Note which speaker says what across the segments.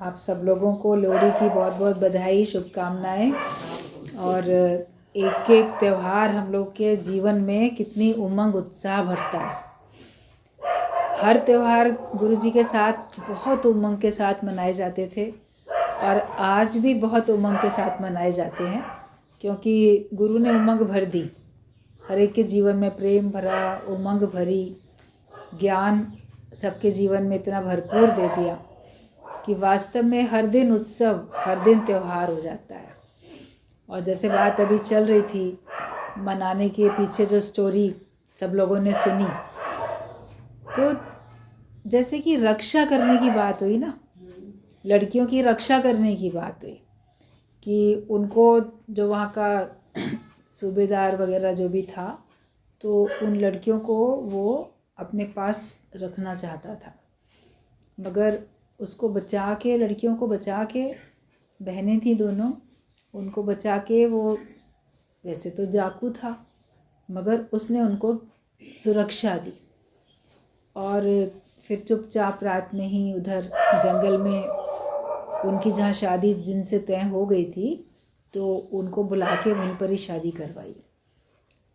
Speaker 1: आप सब लोगों को लोहड़ी की बहुत बहुत बधाई, शुभकामनाएं। और एक एक त्यौहार हम लोग के जीवन में कितनी उमंग उत्साह भरता है। हर त्यौहार गुरु जी के साथ बहुत उमंग के साथ मनाए जाते थे और आज भी बहुत उमंग के साथ मनाए जाते हैं, क्योंकि गुरु ने उमंग भर दी। हर एक के जीवन में प्रेम भरा, उमंग भरी, ज्ञान सबके जीवन में इतना भरपूर दे दिया कि वास्तव में हर दिन उत्सव, हर दिन त्यौहार हो जाता है। और जैसे बात अभी चल रही थी, मनाने के पीछे जो स्टोरी सब लोगों ने सुनी, तो जैसे कि रक्षा करने की बात हुई ना, लड़कियों की रक्षा करने की बात हुई कि उनको जो वहाँ का सूबेदार वगैरह जो भी था, तो उन लड़कियों को वो अपने पास रखना चाहता था, मगर उसको बचा के, लड़कियों को बचा के, बहनें थी दोनों, उनको बचा के, वो वैसे तो डाकू था मगर उसने उनको सुरक्षा दी। और फिर चुपचाप रात में ही उधर जंगल में उनकी जहाँ शादी जिनसे तय हो गई थी, तो उनको बुला के वहीं पर ही शादी करवाई।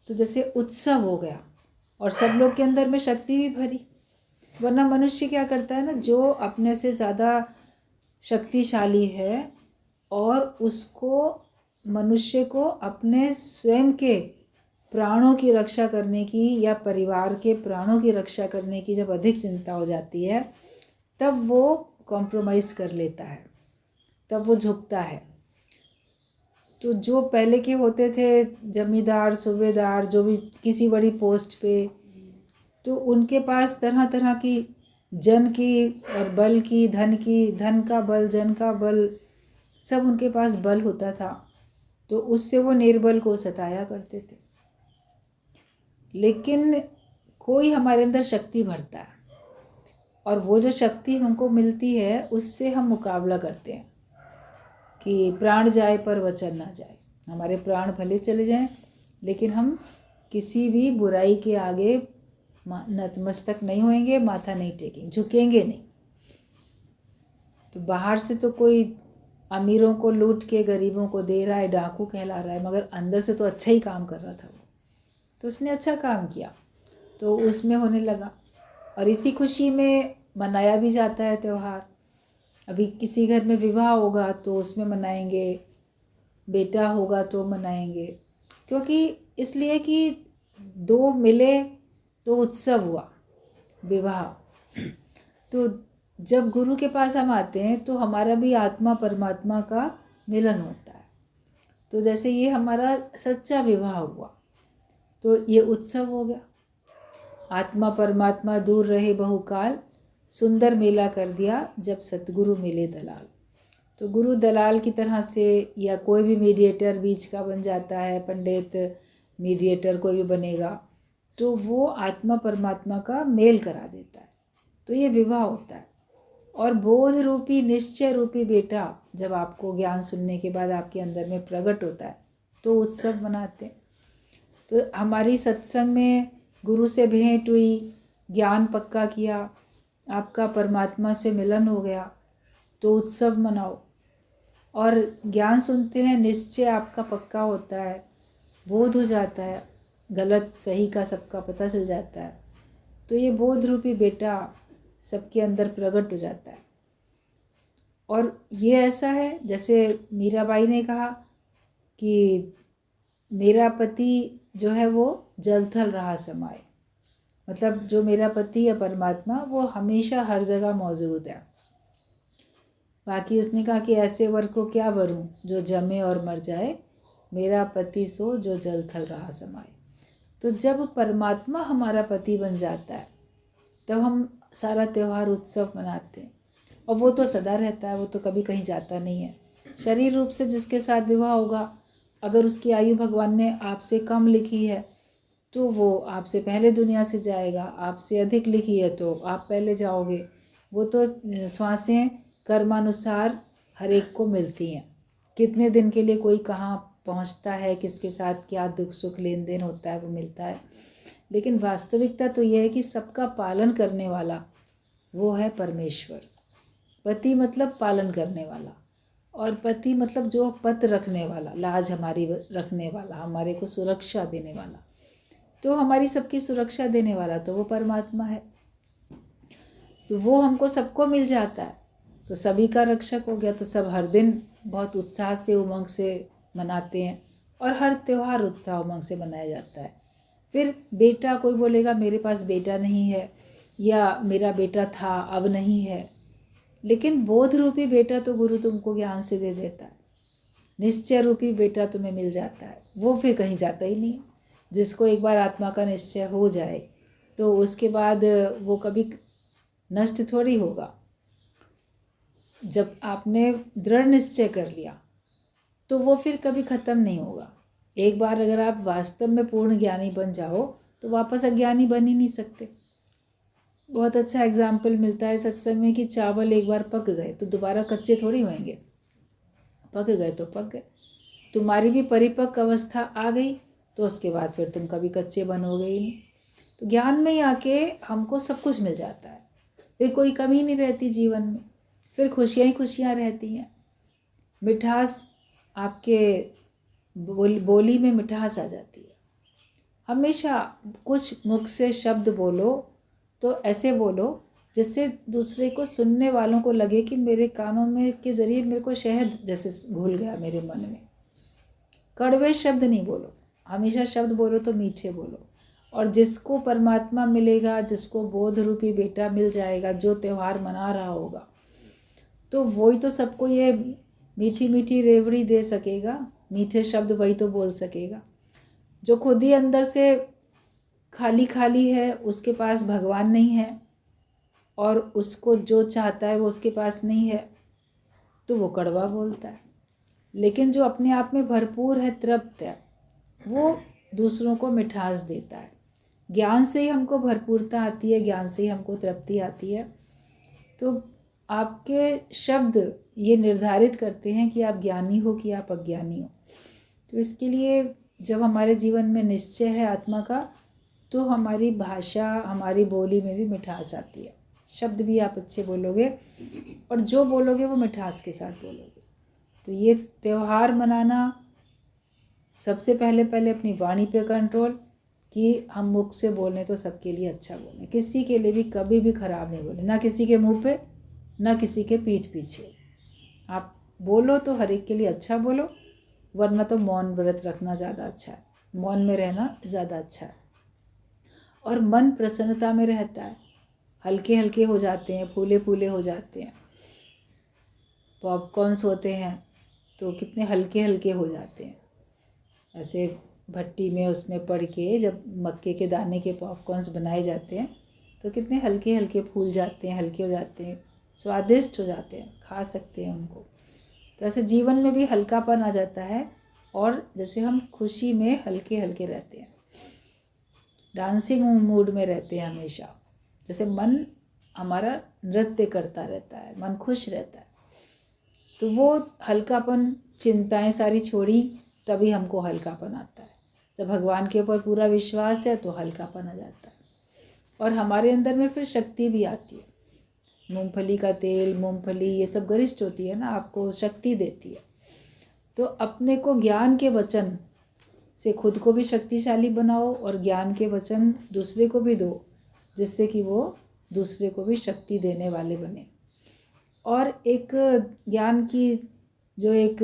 Speaker 1: तो जैसे उत्सव हो गया और सब लोग के अंदर में शक्ति भी भरी। वरना मनुष्य क्या करता है ना, जो अपने से ज़्यादा शक्तिशाली है और उसको, मनुष्य को अपने स्वयं के प्राणों की रक्षा करने की या परिवार के प्राणों की रक्षा करने की जब अधिक चिंता हो जाती है, तब वो कॉम्प्रोमाइज़ कर लेता है, तब वो झुकता है। तो जो पहले के होते थे जमींदार, सूबेदार, जो भी किसी बड़ी पोस्ट पे, तो उनके पास तरह तरह की जन की और बल की, धन का बल, जन का बल, सब उनके पास बल होता था। तो उससे वो निर्बल को सताया करते थे। लेकिन कोई हमारे अंदर शक्ति भरता है और वो जो शक्ति हमको मिलती है उससे हम मुकाबला करते हैं कि प्राण जाए पर वचन ना जाए। हमारे प्राण भले चले जाएं, लेकिन हम किसी भी बुराई के आगे नतमस्तक नहीं होएंगे, माथा नहीं टेकेंगे, झुकेंगे नहीं। तो बाहर से तो कोई अमीरों को लूट के गरीबों को दे रहा है, डाकू कहला रहा है, मगर अंदर से तो अच्छा ही काम कर रहा था वो। तो उसने अच्छा काम किया, तो उसमें होने लगा। और इसी खुशी में मनाया भी जाता है त्यौहार। अभी किसी घर में विवाह होगा तो उसमें मनाएंगे, बेटा होगा तो मनाएंगे, क्योंकि इसलिए कि दो मिले तो उत्सव हुआ, विवाह। तो जब गुरु के पास हम आते हैं तो हमारा भी आत्मा परमात्मा का मिलन होता है। तो जैसे ये हमारा सच्चा विवाह हुआ, तो ये उत्सव हो गया। आत्मा परमात्मा दूर रहे बहुकाल, सुंदर मेला कर दिया जब सतगुरु मिले दलाल। तो गुरु दलाल की तरह से, या कोई भी मीडिएटर बीच का बन जाता है, पंडित मीडिएटर कोई भी बनेगा, तो वो आत्मा परमात्मा का मेल करा देता है। तो ये विवाह होता है। और बोध रूपी, निश्चय रूपी बेटा जब आपको ज्ञान सुनने के बाद आपके अंदर में प्रकट होता है, तो उत्सव मनाते हैं। तो हमारी सत्संग में गुरु से भेंट हुई, ज्ञान पक्का किया, आपका परमात्मा से मिलन हो गया, तो उत्सव मनाओ। और ज्ञान सुनते हैं, निश्चय आपका पक्का होता है, बोध हो जाता है, गलत सही का सबका पता चल जाता है, तो ये बोध रूपी बेटा सबके अंदर प्रकट हो जाता है। और ये ऐसा है, जैसे मीराबाई ने कहा कि मेरा पति जो है वो जल थल रहा समाए, मतलब जो मेरा पति है परमात्मा, वो हमेशा हर जगह मौजूद है। बाकी उसने कहा कि ऐसे वर को क्या वरूं जो जमे और मर जाए, मेरा पति सो जो जल थल रहा समाए। तो जब परमात्मा हमारा पति बन जाता है, तब हम सारा त्यौहार उत्सव मनाते हैं। और वो तो सदा रहता है, वो तो कभी कहीं जाता नहीं है। शरीर रूप से जिसके साथ विवाह होगा, अगर उसकी आयु भगवान ने आपसे कम लिखी है तो वो आपसे पहले दुनिया से जाएगा, आपसे अधिक लिखी है तो आप पहले जाओगे। वो तो श्वासें कर्मानुसार हर एक को मिलती हैं। कितने दिन के लिए कोई कहाँ पहुँचता है, किसके साथ क्या दुख सुख लेन देन होता है, वो मिलता है। लेकिन वास्तविकता तो यह है कि सबका पालन करने वाला वो है परमेश्वर। पति मतलब पालन करने वाला, और पति मतलब जो पत रखने वाला, लाज हमारी रखने वाला, हमारे को सुरक्षा देने वाला। तो हमारी सबकी सुरक्षा देने वाला तो वो परमात्मा है। तो वो हमको सबको मिल जाता है तो सभी का रक्षक हो गया। तो सब हर दिन बहुत उत्साह से उमंग से मनाते हैं, और हर त्यौहार उत्साह उमंग से मनाया जाता है। फिर बेटा, कोई बोलेगा मेरे पास बेटा नहीं है, या मेरा बेटा था अब नहीं है, लेकिन बोध रूपी बेटा तो गुरु तुमको ज्ञान से दे देता है। निश्चय रूपी बेटा तुम्हें मिल जाता है, वो फिर कहीं जाता ही नहीं। जिसको एक बार आत्मा का निश्चय हो जाए तो उसके बाद वो कभी नष्ट थोड़ी होगा। जब आपने दृढ़ निश्चय कर लिया तो वो फिर कभी ख़त्म नहीं होगा। एक बार अगर आप वास्तव में पूर्ण ज्ञानी बन जाओ तो वापस अज्ञानी बन ही नहीं सकते। बहुत अच्छा एग्जाम्पल मिलता है सत्संग में कि चावल एक बार पक गए तो दोबारा कच्चे थोड़ी होंगे, पक गए तो पक गए। तुम्हारी भी परिपक्व अवस्था आ गई तो उसके बाद फिर तुम कभी कच्चे बनोगे ही नहीं। तो ज्ञान में ही आके हमको सब कुछ मिल जाता है, फिर कोई कमी नहीं रहती जीवन में, फिर खुशियाँ ही खुशियाँ रहती हैं। मिठास, आपके बोली में मिठास आ जाती है। हमेशा कुछ मुख से शब्द बोलो तो ऐसे बोलो जिससे दूसरे को, सुनने वालों को लगे कि मेरे कानों में के ज़रिए मेरे को शहद जैसे घुल गया मेरे मन में। कड़वे शब्द नहीं बोलो, हमेशा शब्द बोलो तो मीठे बोलो। और जिसको परमात्मा मिलेगा, जिसको बोध रूपी बेटा मिल जाएगा, जो त्यौहार मना रहा होगा, तो वही तो सबको ये मीठी मीठी रेवड़ी दे सकेगा, मीठे शब्द वही तो बोल सकेगा। जो खुद ही अंदर से खाली खाली है, उसके पास भगवान नहीं है, और उसको जो चाहता है वो उसके पास नहीं है, तो वो कड़वा बोलता है। लेकिन जो अपने आप में भरपूर है, तृप्त है, वो दूसरों को मिठास देता है। ज्ञान से ही हमको भरपूरता आती है, ज्ञान से ही हमको तृप्ति आती है। तो आपके शब्द ये निर्धारित करते हैं कि आप ज्ञानी हो कि आप अज्ञानी हो। तो इसके लिए जब हमारे जीवन में निश्चय है आत्मा का, तो हमारी भाषा, हमारी बोली में भी मिठास आती है। शब्द भी आप अच्छे बोलोगे, और जो बोलोगे वो मिठास के साथ बोलोगे। तो ये त्यौहार मनाना, सबसे पहले अपनी वाणी पे कंट्रोल, कि हम मुख से बोलें तो सबके लिए अच्छा बोलें, किसी के लिए भी कभी भी ख़राब नहीं बोलें, ना किसी के मुंह पे ना किसी के पीठ पीछे। आप बोलो तो हर एक के लिए अच्छा बोलो, वरना तो मौन व्रत रखना ज़्यादा अच्छा है, मौन में रहना ज़्यादा अच्छा है। और मन प्रसन्नता में रहता है, हल्के हल्के हो जाते हैं, फूले फूले हो जाते हैं। पॉपकॉर्न्स होते हैं तो कितने हल्के हल्के हो जाते हैं, ऐसे भट्टी में उसमें पड़ के जब मक्के के दाने के पॉपकॉर्न्स बनाए जाते हैं तो कितने हल्के हल्के फूल जाते हैं, हल्के हो जाते हैं, स्वादिष्ट हो जाते हैं, खा सकते हैं उनको। तो ऐसे जीवन में भी हल्कापन आ जाता है, और जैसे हम खुशी में हल्के हल्के रहते हैं, डांसिंग मूड में रहते हैं हमेशा, जैसे मन हमारा नृत्य करता रहता है, मन खुश रहता है। तो वो हल्कापन, चिंताएं सारी छोड़ी तभी हमको हल्कापन आता है। जब भगवान के ऊपर पूरा विश्वास है तो हल्कापन आ जाता है, और हमारे अंदर में फिर शक्ति भी आती है। मूंगफली का तेल, मूंगफली ये सब गरिष्ठ होती है ना, आपको शक्ति देती है। तो अपने को ज्ञान के वचन से खुद को भी शक्तिशाली बनाओ, और ज्ञान के वचन दूसरे को भी दो, जिससे कि वो दूसरे को भी शक्ति देने वाले बने। और एक ज्ञान की जो एक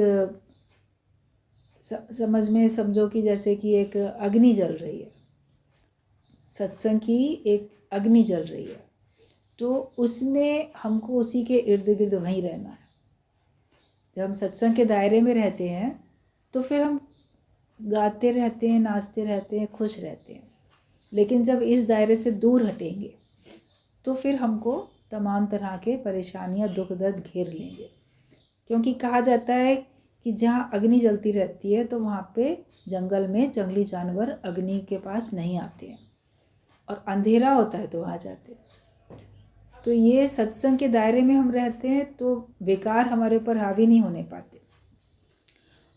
Speaker 1: समझ में समझो कि जैसे कि एक अग्नि जल रही है, सत्संग की एक अग्नि जल रही है, तो उसमें हमको उसी के इर्द गिर्द वहीं रहना है। जब हम सत्संग के दायरे में रहते हैं तो फिर हम गाते रहते हैं, नाचते रहते हैं, खुश रहते हैं। लेकिन जब इस दायरे से दूर हटेंगे तो फिर हमको तमाम तरह के परेशानियां, दुख दर्द घेर लेंगे। क्योंकि कहा जाता है कि जहाँ अग्नि जलती रहती है तो वहाँ पे जंगल में जंगली जानवर अग्नि के पास नहीं आते हैं, और अंधेरा होता है तो आ जाते हैं। तो ये सत्संग के दायरे में हम रहते हैं तो विकार हमारे ऊपर हावी नहीं होने पाते,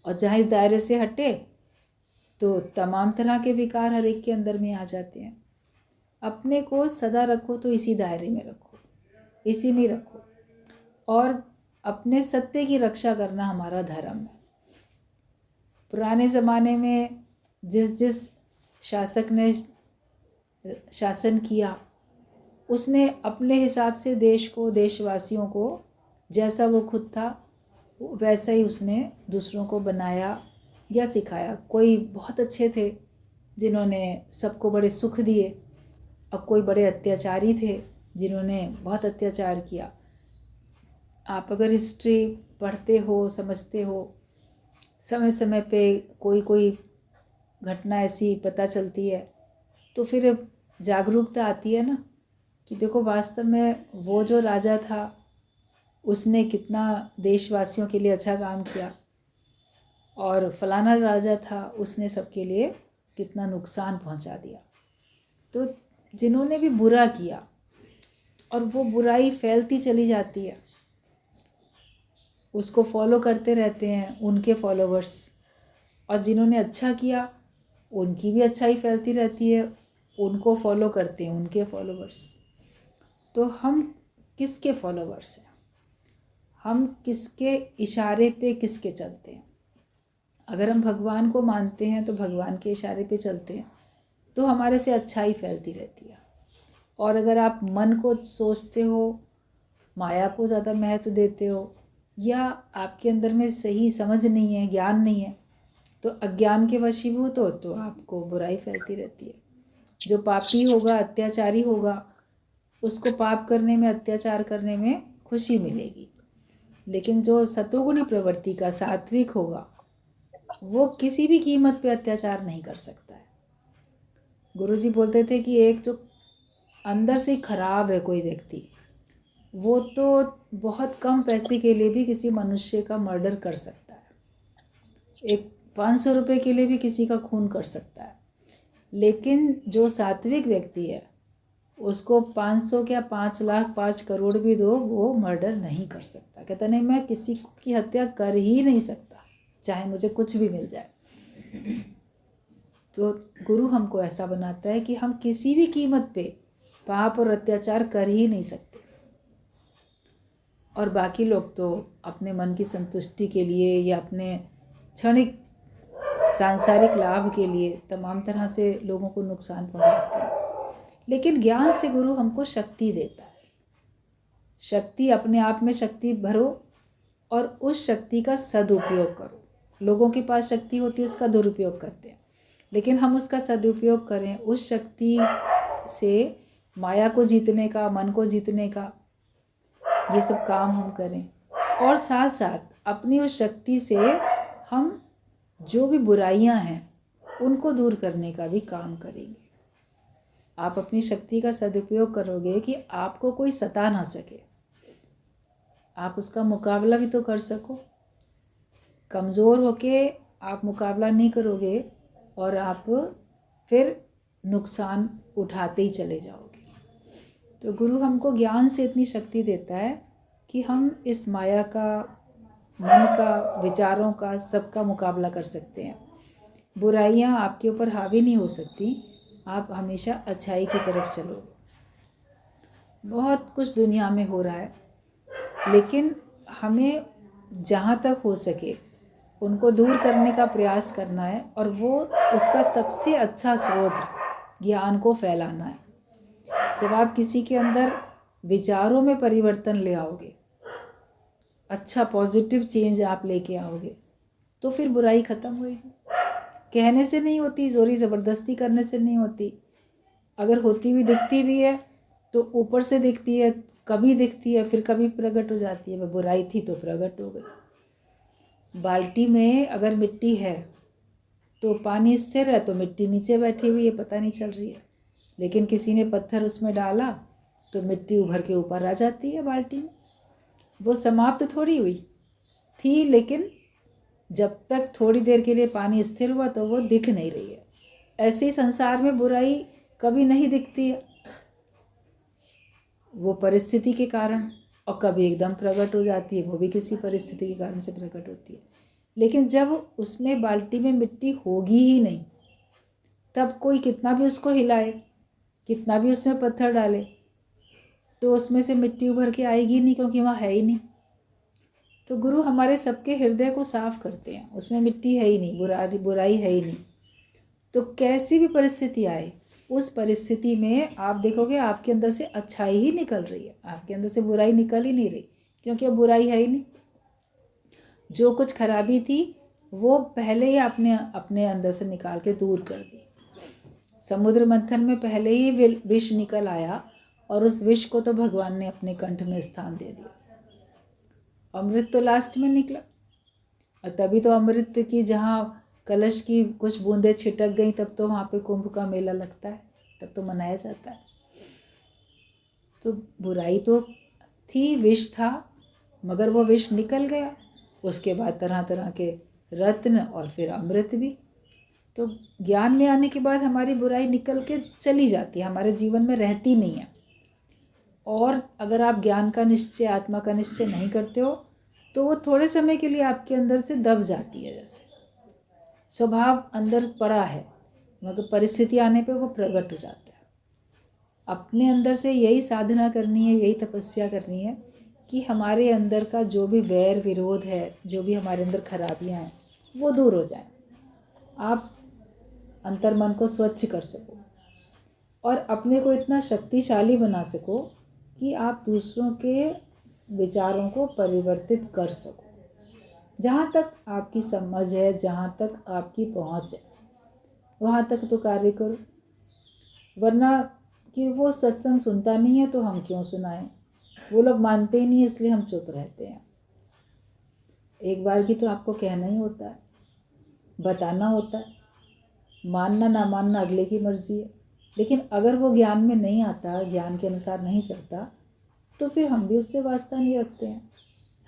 Speaker 1: और जहाँ इस दायरे से हटे तो तमाम तरह के विकार हर एक के अंदर में आ जाते हैं। अपने को सदा रखो तो इसी दायरे में रखो, इसी में रखो। और अपने सत्य की रक्षा करना हमारा धर्म है। पुराने ज़माने में जिस जिस शासक ने शासन किया, उसने अपने हिसाब से देश को, देशवासियों को, जैसा वो खुद था वैसा ही उसने दूसरों को बनाया या सिखाया। कोई बहुत अच्छे थे जिन्होंने सबको बड़े सुख दिए, और कोई बड़े अत्याचारी थे जिन्होंने बहुत अत्याचार किया। आप अगर हिस्ट्री पढ़ते हो, समझते हो, समय समय पे कोई कोई घटना ऐसी पता चलती है, तो फिर जागरूकता आती है ना कि देखो वास्तव में वो जो राजा था उसने कितना देशवासियों के लिए अच्छा काम किया, और फलाना राजा था उसने सबके लिए कितना नुकसान पहुंचा दिया। तो जिन्होंने भी बुरा किया और वो बुराई फैलती चली जाती है, उसको फॉलो करते रहते हैं उनके फॉलोवर्स, और जिन्होंने अच्छा किया उनकी भी अच्छाई फैलती रहती है, उनको फॉलो करते हैं उनके फॉलोवर्स। तो हम किसके फॉलोवर्स हैं? हम किसके इशारे पे किसके चलते हैं? अगर हम भगवान को मानते हैं तो भगवान के इशारे पे चलते हैं, तो हमारे से अच्छाई फैलती रहती है। और अगर आप मन को सोचते हो, माया को ज़्यादा महत्व देते हो, या आपके अंदर में सही समझ नहीं है, ज्ञान नहीं है, तो अज्ञान के वशीभूत हो तो आपको बुराई फैलती रहती है। जो पापी होगा, अत्याचारी होगा, उसको पाप करने में, अत्याचार करने में खुशी मिलेगी। लेकिन जो सतोगुणी प्रवृत्ति का सात्विक होगा, वो किसी भी कीमत पे अत्याचार नहीं कर सकता है। गुरुजी बोलते थे कि एक जो अंदर से खराब है कोई व्यक्ति, वो तो बहुत कम पैसे के लिए भी किसी मनुष्य का मर्डर कर सकता है, एक 500 रुपये के लिए भी किसी का खून कर सकता है। लेकिन जो सात्विक व्यक्ति है उसको 500 क्या 5 लाख 5 करोड़ भी दो, वो मर्डर नहीं कर सकता। कहता नहीं, मैं किसी की हत्या कर ही नहीं सकता, चाहे मुझे कुछ भी मिल जाए। तो गुरु हमको ऐसा बनाता है कि हम किसी भी कीमत पे पाप और अत्याचार कर ही नहीं सकते। और बाकी लोग तो अपने मन की संतुष्टि के लिए या अपने क्षणिक सांसारिक लाभ के लिए तमाम तरह से लोगों को नुकसान पहुंचाते हैं। लेकिन ज्ञान से गुरु हमको शक्ति देता है। शक्ति, अपने आप में शक्ति भरो और उस शक्ति का सदुपयोग करो। लोगों के पास शक्ति होती है, उसका दुरुपयोग करते हैं, लेकिन हम उसका सदुपयोग करें, उस शक्ति से माया को जीतने का, मन को जीतने का, ये सब काम हम करें। और साथ साथ अपनी उस शक्ति से हम जो भी बुराइयां हैं उनको दूर करने का भी काम करेंगे। आप अपनी शक्ति का सदुपयोग करोगे कि आपको कोई सता ना सके, आप उसका मुकाबला भी तो कर सको। कमज़ोर होके आप मुकाबला नहीं करोगे और आप फिर नुकसान उठाते ही चले जाओगे। तो गुरु हमको ज्ञान से इतनी शक्ति देता है कि हम इस माया का, मन का, विचारों का, सबका मुकाबला कर सकते हैं। बुराइयां आपके ऊपर हावी नहीं हो सकती, आप हमेशा अच्छाई की तरफ चलोगे। बहुत कुछ दुनिया में हो रहा है, लेकिन हमें जहाँ तक हो सके उनको दूर करने का प्रयास करना है, और वो उसका सबसे अच्छा स्रोत ज्ञान को फैलाना है। जब आप किसी के अंदर विचारों में परिवर्तन ले आओगे, अच्छा पॉजिटिव चेंज आप लेके आओगे, तो फिर बुराई ख़त्म होएगी। कहने से नहीं होती, जोरी ज़बरदस्ती करने से नहीं होती। अगर होती हुई दिखती भी है तो ऊपर से दिखती है, कभी दिखती है, फिर कभी प्रकट हो जाती है। वह बुराई थी तो प्रकट हो गई। बाल्टी में अगर मिट्टी है तो पानी स्थिर है, तो मिट्टी नीचे बैठी हुई है, पता नहीं चल रही है। लेकिन किसी ने पत्थर उसमें डाला तो मिट्टी उभर के ऊपर आ जाती है बाल्टी में। वो समाप्त थोड़ी हुई थी, लेकिन जब तक थोड़ी देर के लिए पानी स्थिर हुआ तो वो दिख नहीं रही है। ऐसे ही संसार में बुराई कभी नहीं दिखती है, वो परिस्थिति के कारण, और कभी एकदम प्रकट हो जाती है, वो भी किसी परिस्थिति के कारण से प्रकट होती है। लेकिन जब उसमें बाल्टी में मिट्टी होगी ही नहीं, तब कोई कितना भी उसको हिलाए, कितना भी उसमें पत्थर डाले, तो उसमें से मिट्टी उभर के आएगी नहीं, क्योंकि वहाँ है ही नहीं। तो गुरु हमारे सबके हृदय को साफ करते हैं, उसमें मिट्टी है ही नहीं, बुराई है ही नहीं। तो कैसी भी परिस्थिति आए, उस परिस्थिति में आप देखोगे आपके अंदर से अच्छाई ही निकल रही है, आपके अंदर से बुराई निकल ही नहीं रही, क्योंकि अब बुराई है ही नहीं। जो कुछ खराबी थी वो पहले ही आपने अपने अंदर से निकाल के दूर कर दी। समुद्र मंथन में पहले ही विष निकल आया और उस विष को तो भगवान ने अपने कंठ में स्थान दे दिया। अमृत तो लास्ट में निकला, और तभी तो अमृत की जहाँ कलश की कुछ बूंदें छिटक गई तब तो वहाँ पे कुंभ का मेला लगता है, तब तो मनाया जाता है। तो बुराई तो थी, विष था, मगर वो विष निकल गया। उसके बाद तरह तरह के रत्न और फिर अमृत भी। तो ज्ञान में आने के बाद हमारी बुराई निकल के चली जाती है, हमारे जीवन में रहती नहीं है। और अगर आप ज्ञान का निश्चय, आत्मा का निश्चय नहीं करते हो तो वो थोड़े समय के लिए आपके अंदर से दब जाती है। जैसे स्वभाव अंदर पड़ा है, मगर परिस्थिति आने पे वो प्रकट हो जाता है। अपने अंदर से यही साधना करनी है, यही तपस्या करनी है कि हमारे अंदर का जो भी वैर विरोध है, जो भी हमारे अंदर खराबियाँ हैं, वो दूर हो जाए। आप अंतर्मन को स्वच्छ कर सको और अपने को इतना शक्तिशाली बना सको कि आप दूसरों के विचारों को परिवर्तित कर सको। जहाँ तक आपकी समझ है, जहाँ तक आपकी पहुँच है, वहाँ तक तो कार्य करो। वरना कि वो सत्संग सुनता नहीं है तो हम क्यों सुनाएं, वो लोग मानते ही नहीं इसलिए हम चुप रहते हैं। एक बार की तो आपको कहना ही होता है, बताना होता है, मानना ना मानना अगले की मर्जी है। लेकिन अगर वो ज्ञान में नहीं आता, ज्ञान के अनुसार नहीं चलता, तो फिर हम भी उससे वास्ता नहीं रखते हैं।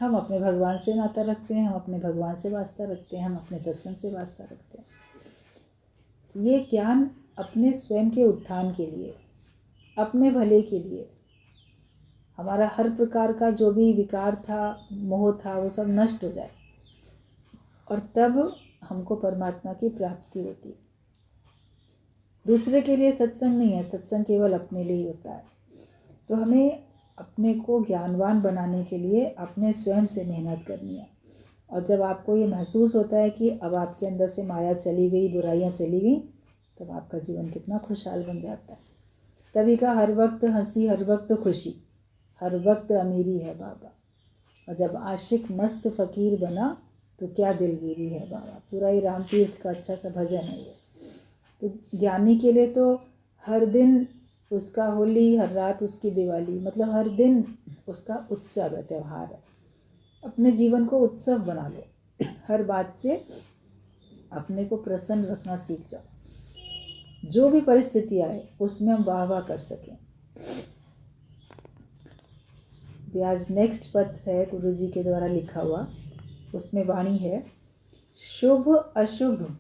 Speaker 1: हम अपने भगवान से नाता रखते हैं, हम अपने भगवान से वास्ता रखते हैं, हम अपने सत्संग से वास्ता रखते हैं। ये ज्ञान अपने स्वयं के उत्थान के लिए, अपने भले के लिए, हमारा हर प्रकार का जो भी विकार था, मोह था, वो सब नष्ट हो जाए और तब हमको परमात्मा की प्राप्ति होती। दूसरे के लिए सत्संग नहीं है, सत्संग केवल अपने लिए ही होता है। तो हमें अपने को ज्ञानवान बनाने के लिए अपने स्वयं से मेहनत करनी है। और जब आपको ये महसूस होता है कि अब आपके अंदर से माया चली गई, बुराइयां चली गई, तब आपका जीवन कितना खुशहाल बन जाता है। तभी का हर वक्त हंसी, हर वक्त खुशी, हर वक्त अमीरी है बाबा। और जब आशिक मस्त फ़कीर बना तो क्या दिलगिरी है बाबा। पूरा ही राम तीर्थ का अच्छा सा भजन है ये। तो ज्ञानी के लिए तो हर दिन उसका होली, हर रात उसकी दिवाली, मतलब हर दिन उसका उत्सव है, त्यौहार है। अपने जीवन को उत्सव बना लो, हर बात से अपने को प्रसन्न रखना सीख जाओ। जो भी परिस्थिति आए उसमें हम वाह वाह कर सकें। आज नेक्स्ट पत्र है गुरु जी के द्वारा लिखा हुआ, उसमें वाणी है, शुभ अशुभ,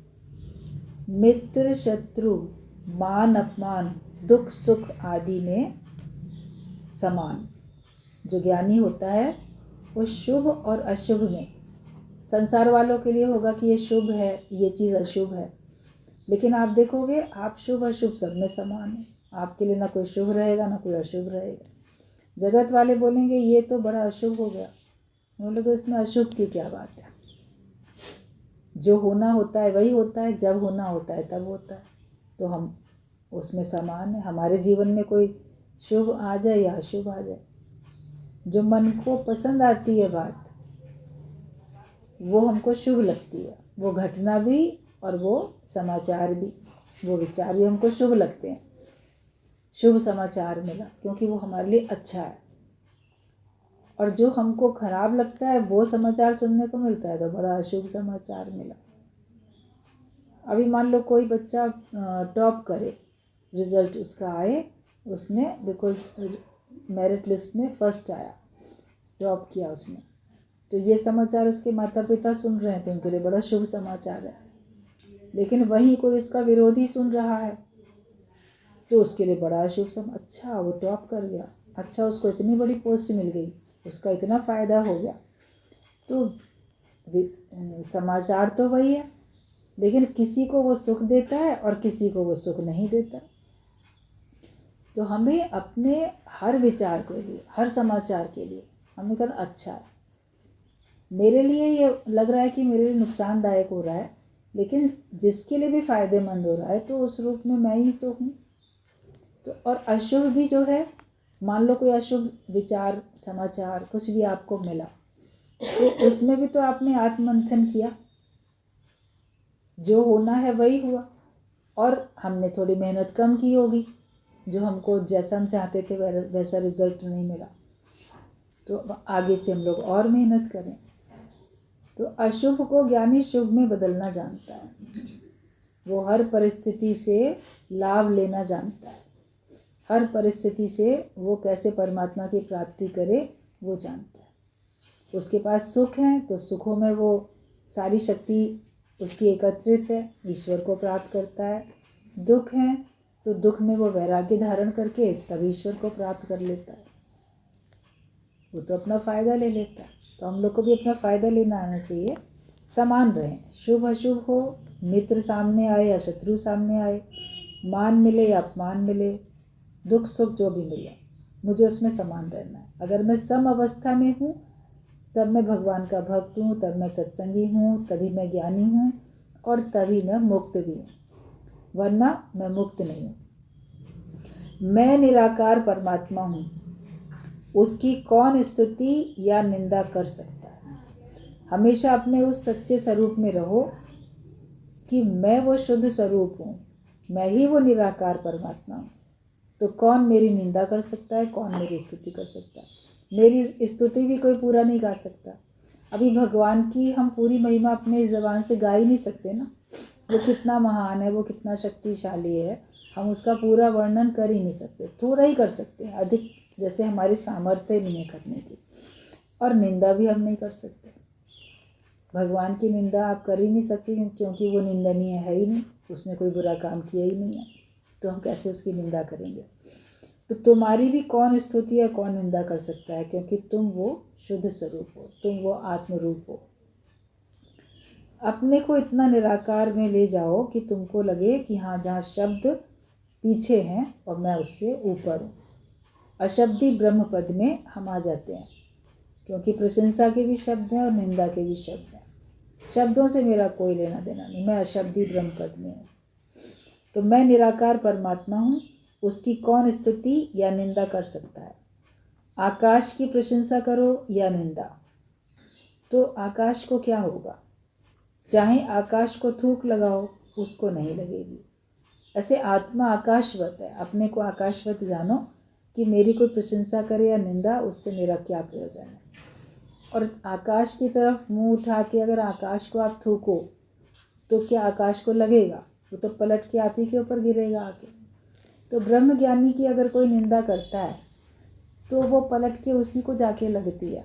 Speaker 1: मित्र शत्रु, मान अपमान, दुख सुख आदि में समान। जो ज्ञानी होता है वो शुभ और अशुभ में, संसार वालों के लिए होगा कि ये शुभ है, ये चीज़ अशुभ है, लेकिन आप देखोगे आप शुभ अशुभ सब में समान है। आपके लिए ना कोई शुभ रहेगा ना कोई अशुभ रहेगा। जगत वाले बोलेंगे ये तो बड़ा अशुभ हो गया, बोलोगे इसमें अशुभ की क्या बात है। जो होना होता है वही होता है, जब होना होता है तब होता है, तो हम उसमें समान है। हमारे जीवन में कोई शुभ आ जाए या अशुभ आ जाए, जो मन को पसंद आती है बात वो हमको शुभ लगती है, वो घटना भी और वो समाचार भी, वो विचार भी हमको शुभ लगते हैं। शुभ समाचार मिला क्योंकि वो हमारे लिए अच्छा है, और जो हमको खराब लगता है वो समाचार सुनने को मिलता है तो बड़ा अशुभ समाचार मिला। अभी मान लो कोई बच्चा टॉप करे, रिजल्ट उसका आए, उसने बिल्कुल मेरिट लिस्ट में फर्स्ट आया, टॉप किया उसने, तो ये समाचार उसके माता पिता सुन रहे हैं तो उनके लिए बड़ा शुभ समाचार है। लेकिन वहीं कोई उसका विरोधी सुन रहा है तो उसके लिए बड़ा अशुभ समाचार। अच्छा वो टॉप कर गया, अच्छा उसको इतनी बड़ी पोस्ट मिल गई, उसका इतना फ़ायदा हो गया, तो समाचार तो वही है, लेकिन किसी को वो सुख देता है और किसी को वो सुख नहीं देता। तो हमें अपने हर विचार के लिए, हर समाचार के लिए हमें कहना अच्छा है, मेरे लिए ये लग रहा है कि मेरे लिए नुकसानदायक हो रहा है, लेकिन जिसके लिए भी फायदेमंद हो रहा है तो उस रूप में मैं ही तो हूँ। तो और अशुभ भी जो है, मान लो कोई अशुभ विचार समाचार कुछ भी आपको मिला, तो उसमें भी तो आपने आत्ममंथन किया, जो होना है वही हुआ, और हमने थोड़ी मेहनत कम की होगी, जो हमको जैसा हम चाहते थे वैसा रिजल्ट नहीं मिला, तो आगे से हम लोग और मेहनत करें। तो अशुभ को ज्ञानी शुभ में बदलना जानता है, वो हर परिस्थिति से लाभ लेना जानता है, हर परिस्थिति से वो कैसे परमात्मा की प्राप्ति करे वो जानता है। उसके पास सुख है तो सुखों में वो सारी शक्ति उसकी एकत्रित है, ईश्वर को प्राप्त करता है। दुख है तो दुख में वो वैराग्य धारण करके तब ईश्वर को प्राप्त कर लेता है, वो तो अपना फ़ायदा ले लेता है। तो हम लोग को भी अपना फ़ायदा लेना आना चाहिए, समान रहें, शुभ अशुभ हो, मित्र सामने आए या शत्रु सामने आए, मान मिले या अपमान मिले, दुख सुख जो भी मिले, मुझे उसमें समान रहना है। अगर मैं सम अवस्था में हूँ तब मैं भगवान का भक्त हूँ, तब मैं सत्संगी हूँ, तभी मैं ज्ञानी हूँ और तभी मैं मुक्त भी हूँ, वरना मैं मुक्त नहीं हूँ। मैं निराकार परमात्मा हूँ, उसकी कौन स्तुति या निंदा कर सकता है। हमेशा अपने उस सच्चे स्वरूप में रहो कि मैं वो शुद्ध स्वरूप हूँ, मैं ही वो निराकार परमात्मा हूँ, तो कौन मेरी निंदा कर सकता है, कौन मेरी स्तुति कर सकता है। मेरी स्तुति भी कोई पूरा नहीं गा सकता। अभी भगवान की हम पूरी महिमा अपने इस ज़बान से गा ही नहीं सकते ना, वो कितना महान है, वो कितना शक्तिशाली है, हम उसका पूरा वर्णन कर ही नहीं सकते, थोड़ा ही कर सकते हैं, अधिक जैसे हमारी सामर्थ्य नहीं है करने की। और निंदा भी हम नहीं कर सकते, भगवान की निंदा आप कर ही नहीं सकते, क्योंकि वो निंदनीय है ही नहीं, उसने कोई बुरा काम किया ही नहीं है, तो हम कैसे उसकी निंदा करेंगे। तो तुम्हारी भी कौन स्तुति या कौन निंदा कर सकता है, क्योंकि तुम वो शुद्ध स्वरूप हो, तुम वो आत्मरूप हो। अपने को इतना निराकार में ले जाओ कि तुमको लगे कि हाँ, जहाँ शब्द पीछे हैं और मैं उससे ऊपर हूँ। अशब्दी ब्रह्म पद में हम आ जाते हैं, क्योंकि प्रशंसा के भी शब्द हैं और निंदा के भी शब्द हैं। शब्दों से मेरा कोई लेना देना नहीं, मैं अशब्दी ब्रह्म पद में हूँ। तो मैं निराकार परमात्मा हूँ, उसकी कौन स्तुति या निंदा कर सकता है। आकाश की प्रशंसा करो या निंदा, तो आकाश को क्या होगा, चाहे आकाश को थूक लगाओ उसको नहीं लगेगी। ऐसे आत्मा आकाशवत है, अपने को आकाशवत जानो कि मेरी कोई प्रशंसा करे या निंदा, उससे मेरा क्या प्रयोजन है। और आकाश की तरफ मुंह उठा के अगर आकाश को आप थूको तो क्या आकाश को लगेगा, वो तो पलट के आप ही के ऊपर गिरेगा आके। तो ब्रह्म ज्ञानी की अगर कोई निंदा करता है तो वो पलट के उसी को जाके लगती है।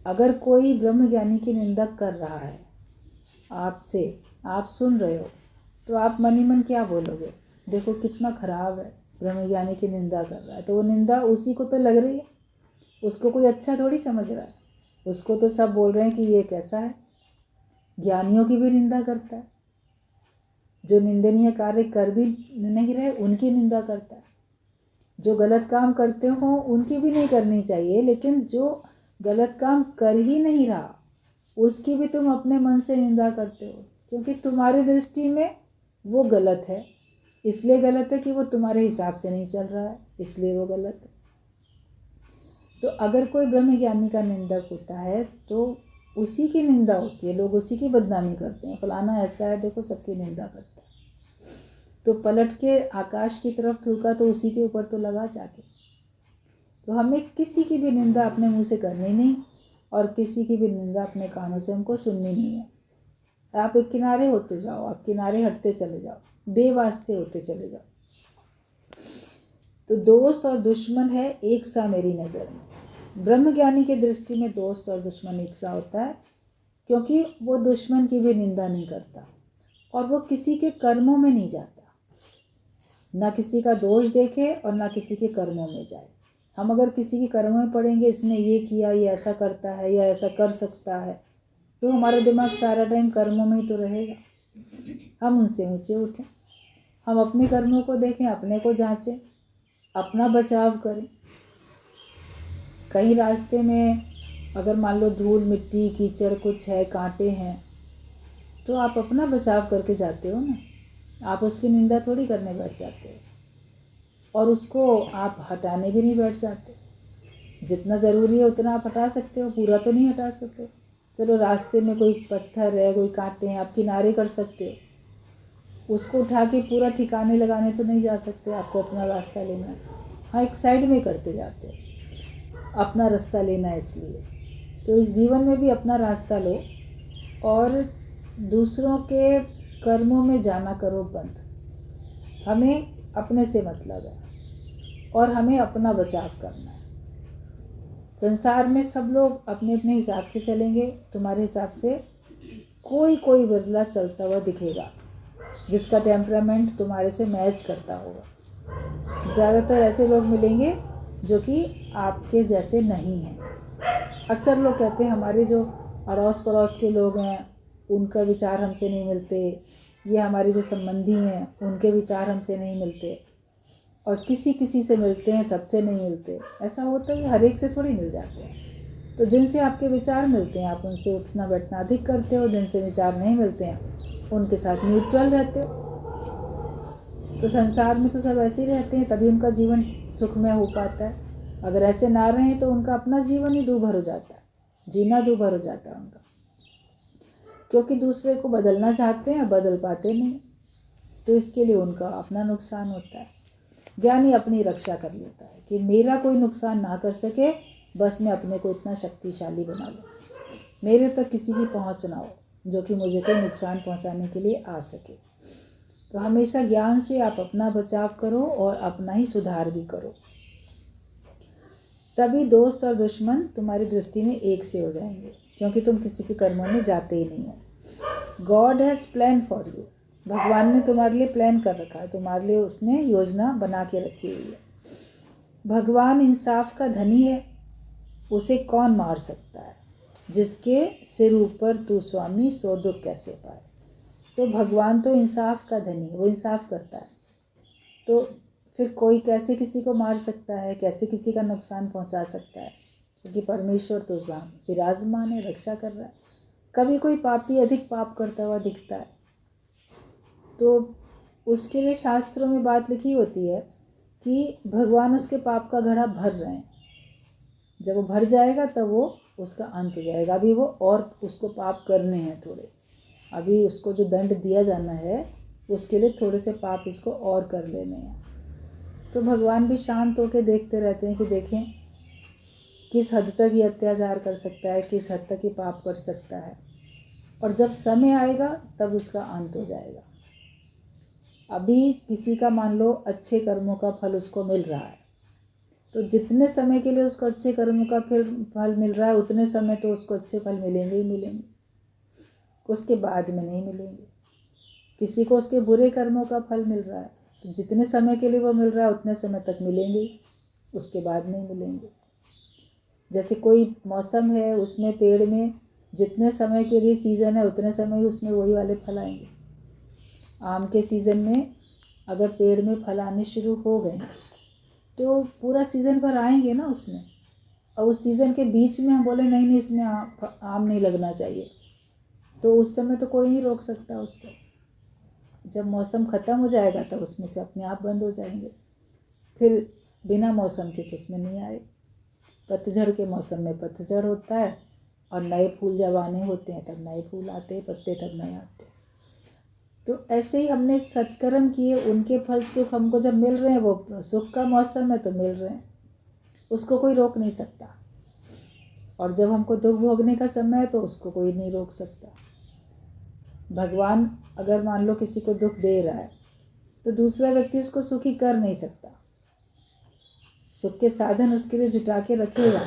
Speaker 1: अगर कोई ब्रह्म ज्ञानी की निंदा कर रहा है आपसे, आप सुन रहे हो, तो आप मन ही मन क्या बोलोगे, देखो कितना खराब है, ब्रह्म ज्ञानी की निंदा कर रहा है, तो वो निंदा उसी को तो लग रही है, उसको कोई अच्छा थोड़ी समझ रहा है, उसको तो सब बोल रहे हैं कि ये कैसा है। ज्ञानियों की भी निंदा करता है, जो निंदनीय कार्य कर भी नहीं रहे उनकी निंदा करता है, जो गलत काम करते हो उनकी भी नहीं करनी चाहिए, लेकिन जो गलत काम कर ही नहीं रहा उसकी भी तुम अपने मन से निंदा करते हो, क्योंकि तुम्हारी दृष्टि में वो गलत है। इसलिए गलत है कि वो तुम्हारे हिसाब से नहीं चल रहा है, इसलिए वो गलत है। तो अगर कोई ब्रह्म ज्ञानी का निंदक होता है तो उसी की निंदा होती है, लोग उसी की बदनामी करते हैं, फलाना ऐसा है, देखो सबकी निंदा करता है। तो पलट के आकाश की तरफ थूका तो उसी के ऊपर तो लगा जाके। तो हमें किसी की भी निंदा अपने मुंह से करनी नहीं, और किसी की भी निंदा अपने कानों से हमको सुननी नहीं है। आप एक किनारे होते जाओ, आप किनारे हटते चले जाओ, बेवास्ते होते चले जाओ। तो दोस्त और दुश्मन है एक सा मेरी नज़र में। ब्रह्मज्ञानी की दृष्टि में दोस्त और दुश्मन एक सा होता है, क्योंकि वो दुश्मन की भी निंदा नहीं करता और वो किसी के कर्मों में नहीं जाता, ना किसी का दोष देखे और ना किसी के कर्मों में जाए। हम अगर किसी के कर्मों में पड़ेंगे, इसने ये किया, ये ऐसा करता है या ऐसा कर सकता है, तो हमारा दिमाग सारा टाइम कर्मों में ही तो रहेगा। हम उनसे ऊंचे उठें, हम अपने कर्मों को देखें, अपने को जांचें, अपना बचाव करें। कहीं रास्ते में अगर मान लो धूल मिट्टी कीचड़ कुछ है, कांटे हैं, तो आप अपना बचाव करके जाते हो ना, आप उसकी निंदा थोड़ी करने बैठ जाते हो, और उसको आप हटाने भी नहीं बैठ जाते। जितना ज़रूरी है उतना आप हटा सकते हो, पूरा तो नहीं हटा सकते। चलो रास्ते में कोई पत्थर है, कोई कांटे हैं, आप किनारे कर सकते हो, उसको उठा के पूरा ठिकाने लगाने तो नहीं जा सकते, आपको अपना रास्ता लेना है। हाँ, एक साइड में करते जाते हो, अपना रास्ता लेना है। इसलिए तो इस जीवन में भी अपना रास्ता लो और दूसरों के कर्मों में जाना करो बंद। हमें अपने से मतलब है और हमें अपना बचाव करना है। संसार में सब लोग अपने अपने हिसाब से चलेंगे, तुम्हारे हिसाब से कोई बदला चलता हुआ दिखेगा जिसका टेम्परामेंट तुम्हारे से मैच करता होगा। ज़्यादातर ऐसे लोग मिलेंगे जो कि आपके जैसे नहीं हैं। अक्सर लोग कहते हैं हमारे जो अड़ोस पड़ोस के लोग हैं उनका विचार हमसे नहीं मिलते, ये हमारे जो संबंधी हैं उनके विचार हमसे नहीं मिलते, और किसी किसी से मिलते हैं, सबसे नहीं मिलते। ऐसा होता है, हर एक से थोड़ी मिल जाते हैं। तो जिनसे आपके विचार मिलते हैं आप उनसे उठना बैठना अधिक करते हो, जिनसे विचार नहीं मिलते हैं उनके साथ न्यूट्रल रहते हो। तो संसार में तो सब ऐसे ही रहते हैं, तभी उनका जीवन सुखमय हो पाता है। अगर ऐसे ना रहें तो उनका अपना जीवन ही दूभर हो जाता है, जीना दूभर हो जाता है उनका, क्योंकि दूसरे को बदलना चाहते हैं, बदल पाते नहीं, तो इसके लिए उनका अपना नुकसान होता है। ज्ञानी अपनी रक्षा कर लेता है कि मेरा कोई नुकसान ना कर सके, बस मैं अपने को इतना शक्तिशाली बना लूँ, मेरे तक किसी की पहुँच ना हो जो कि मुझे कोई नुकसान पहुँचाने के लिए आ सके। तो हमेशा ज्ञान से आप अपना बचाव करो और अपना ही सुधार भी करो, तभी दोस्त और दुश्मन तुम्हारी दृष्टि में एक से हो जाएंगे, क्योंकि तुम किसी के कर्मों में जाते ही नहीं हो। God has plan for you, भगवान ने तुम्हारे लिए प्लान कर रखा है, तुम्हारे लिए उसने योजना बना के रखी हुई है। भगवान इंसाफ का धनी है, उसे कौन मार सकता है, जिसके सिर ऊपर तू स्वामी सो दुख कैसे पाए। तो भगवान तो इंसाफ का धनी है, वो इंसाफ करता है, तो फिर कोई कैसे किसी को मार सकता है, कैसे किसी का नुकसान पहुंचा सकता है, क्योंकि परमेश्वर तो वहाँ विराजमान है, रक्षा कर रहा है। कभी कोई पापी अधिक पाप करता हुआ दिखता है तो उसके लिए शास्त्रों में बात लिखी होती है कि भगवान उसके पाप का घड़ा भर रहे हैं, जब वो भर जाएगा तब वो उसका अंत हो जाएगा। अभी वो और उसको पाप करने हैं थोड़े, अभी उसको जो दंड दिया जाना है उसके लिए थोड़े से पाप इसको और कर लेने हैं। तो भगवान भी शांत होकर देखते रहते हैं कि देखें किस हद तक ये अत्याचार कर सकता है, किस हद तक ये पाप कर सकता है, और जब समय आएगा तब उसका अंत हो जाएगा। अभी किसी का मान लो अच्छे कर्मों का फल उसको मिल रहा है, तो जितने समय के लिए उसको अच्छे कर्मों का फल मिल रहा है उतने समय तो उसको अच्छे फल मिलेंगे ही मिलेंगे, उसके बाद में नहीं मिलेंगे। किसी को उसके बुरे कर्मों का फल मिल रहा है तो जितने समय के लिए वो मिल रहा है उतने समय तक मिलेंगे, उसके बाद नहीं मिलेंगे। जैसे कोई मौसम है, उसमें पेड़ में जितने समय के लिए सीज़न है उतने समय ही उसमें वही वाले फल आएंगे। आम के सीज़न में अगर पेड़ में फल आने शुरू हो गए तो पूरा सीज़न भर आएंगे ना उसमें, और उस सीज़न के बीच में हम बोले नहीं इसमें आम नहीं लगना चाहिए, तो उस समय तो कोई नहीं रोक सकता उसको। जब मौसम ख़त्म हो जाएगा तब उसमें से अपने आप बंद हो जाएंगे, फिर बिना मौसम के तो उसमें नहीं आए। पतझड़ के मौसम में पतझड़ होता है और नए फूल जब आने होते हैं तब नए फूल आते हैं, पत्ते तब नहीं आते। तो ऐसे ही हमने सत्कर्म किए, उनके फल सुख हमको जब मिल रहे हैं, वो सुख का मौसम है तो मिल रहे हैं, उसको कोई रोक नहीं सकता। और जब हमको दुख भोगने का समय है तो उसको कोई नहीं रोक सकता। भगवान अगर मान लो किसी को दुख दे रहा है तो दूसरा व्यक्ति उसको सुखी कर नहीं सकता, सुख के साधन उसके लिए जुटा के रखेगा,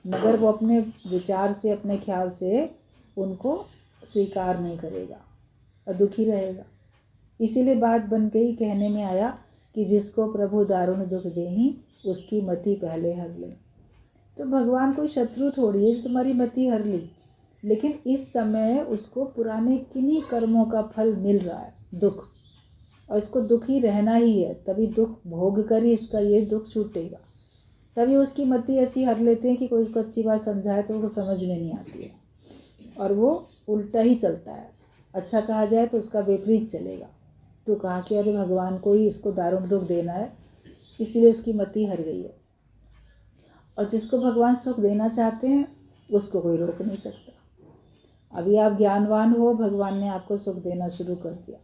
Speaker 1: मगर वो अपने विचार से अपने ख्याल से उनको स्वीकार नहीं करेगा और दुखी रहेगा। इसीलिए बात बन गई, कहने में आया कि जिसको प्रभु दारुण दुख देही उसकी मति पहले हर ले। तो भगवान कोई शत्रु थोड़ी है जो तुम्हारी मति हर ली, लेकिन इस समय उसको पुराने किन्हीं कर्मों का फल मिल रहा है, दुख, और इसको दुखी रहना ही है, तभी दुख भोग कर ही इसका ये दुख छूटेगा। तभी उसकी मति ऐसी हर लेते हैं कि कोई उसको अच्छी बात समझाए तो उसको समझ में नहीं आती है और वो उल्टा ही चलता है। अच्छा कहा जाए तो उसका विपरीत चलेगा। तो कहा कि अरे भगवान को ही इसको दारुण दुख देना है, इसीलिए उसकी मति हर गई है। और जिसको भगवान सुख देना चाहते हैं उसको कोई रोक नहीं सकता। अभी आप ज्ञानवान हो, भगवान ने आपको सुख देना शुरू कर दिया।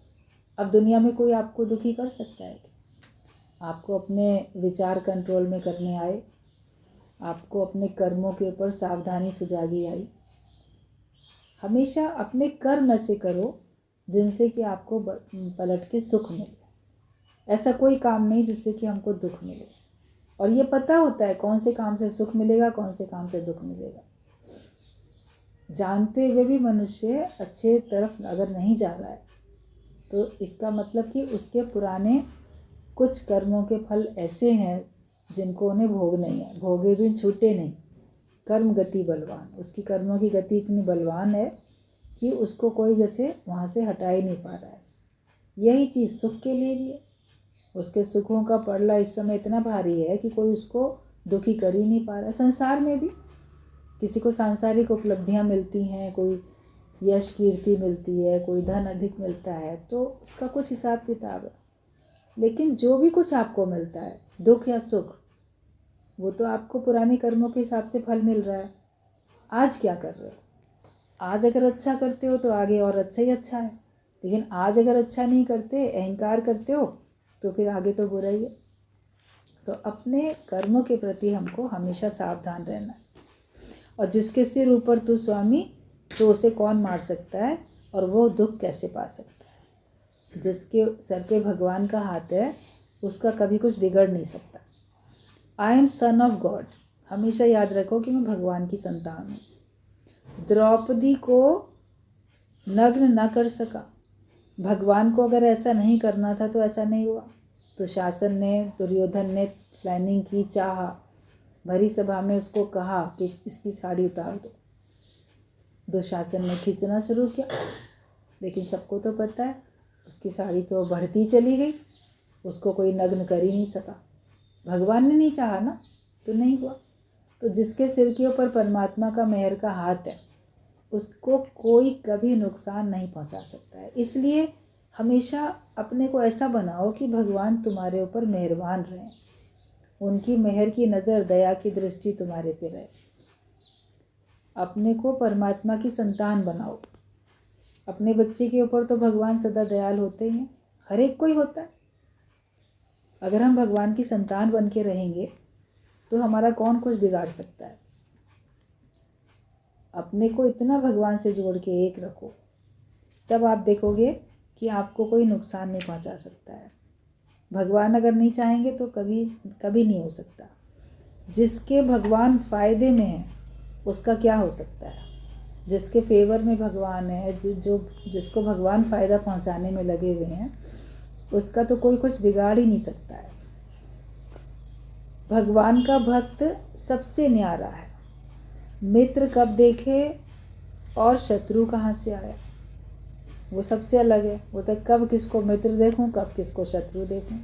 Speaker 1: अब दुनिया में कोई आपको दुखी कर सकता है? आपको अपने विचार कंट्रोल में करने आए, आपको अपने कर्मों के ऊपर सावधानी सुजागी आई। हमेशा अपने कर्म ऐसे करो जिनसे कि आपको पलट के सुख मिले। ऐसा कोई काम नहीं जिससे कि हमको दुख मिले। और ये पता होता है कौन से काम से सुख मिलेगा, कौन से काम से दुख मिलेगा। जानते हुए भी मनुष्य अच्छे तरफ अगर नहीं जा रहा है तो इसका मतलब कि उसके पुराने कुछ कर्मों के फल ऐसे हैं जिनको उन्हें भोग नहीं है, भोगे भी छूटे नहीं। कर्म गति बलवान, उसकी कर्मों की गति इतनी बलवान है कि उसको कोई जैसे वहाँ से हटा ही नहीं पा रहा है। यही चीज़ सुख के लिए भी है। उसके सुखों का पड़ला इस समय इतना भारी है कि कोई उसको दुखी कर ही नहीं पा रहा है। संसार में भी किसी को सांसारिक उपलब्धियाँ मिलती हैं, कोई यश कीर्ति मिलती है, कोई धन अधिक मिलता है, तो उसका कुछ हिसाब किताब है। लेकिन जो भी कुछ आपको मिलता है, दुख या सुख, वो तो आपको पुराने कर्मों के हिसाब से फल मिल रहा है। आज क्या कर रहे हो? आज अगर अच्छा करते हो तो आगे और अच्छा ही अच्छा है, लेकिन आज अगर अच्छा नहीं करते, अहंकार करते हो, तो फिर आगे तो बुरा ही है। तो अपने कर्मों के प्रति हमको हमेशा सावधान रहना है। और जिसके सिर ऊपर तू स्वामी, तो उसे कौन मार सकता है और वो दुख कैसे पा सकता है? जिसके सर पे भगवान का हाथ है उसका कभी कुछ बिगड़ नहीं सकता। I am son of God, हमेशा याद रखो कि मैं भगवान की संतान हूँ। द्रौपदी को नग्न न कर सका, भगवान को अगर ऐसा नहीं करना था तो ऐसा नहीं हुआ। तो शासन ने, दुर्योधन ने प्लानिंग की, चाहा, भरी सभा में उसको कहा कि इसकी साड़ी उतार दो। दुशासन ने खींचना शुरू किया, लेकिन सबको तो पता है उसकी साड़ी तो बढ़ती चली गई, उसको कोई नग्न कर ही नहीं सका। भगवान ने नहीं चाहा ना, तो नहीं हुआ। तो जिसके सिर के ऊपर परमात्मा का मेहर का हाथ है उसको कोई कभी नुकसान नहीं पहुंचा सकता है। इसलिए हमेशा अपने को ऐसा बनाओ कि भगवान तुम्हारे ऊपर मेहरबान रहें, उनकी मेहर की नज़र, दया की दृष्टि तुम्हारे पे रहे। अपने को परमात्मा की संतान बनाओ। अपने बच्चे के ऊपर तो भगवान सदा दयाल होते ही हैं, हर एक कोई होता है। अगर हम भगवान की संतान बन के रहेंगे तो हमारा कौन कुछ बिगाड़ सकता है? अपने को इतना भगवान से जोड़ के एक रखो, तब आप देखोगे कि आपको कोई नुकसान नहीं पहुंचा सकता है। भगवान अगर नहीं चाहेंगे तो कभी कभी नहीं हो सकता। जिसके भगवान फ़ायदे में है उसका क्या हो सकता है? जिसके फेवर में भगवान है, जिसको भगवान फ़ायदा पहुंचाने में लगे हुए हैं, उसका तो कोई कुछ बिगाड़ ही नहीं सकता है। भगवान का भक्त सबसे न्यारा है। मित्र कब देखे और शत्रु कहाँ से आया, वो सबसे अलग है। वो तो कब किसको मित्र देखूं, कब किसको शत्रु देखूं।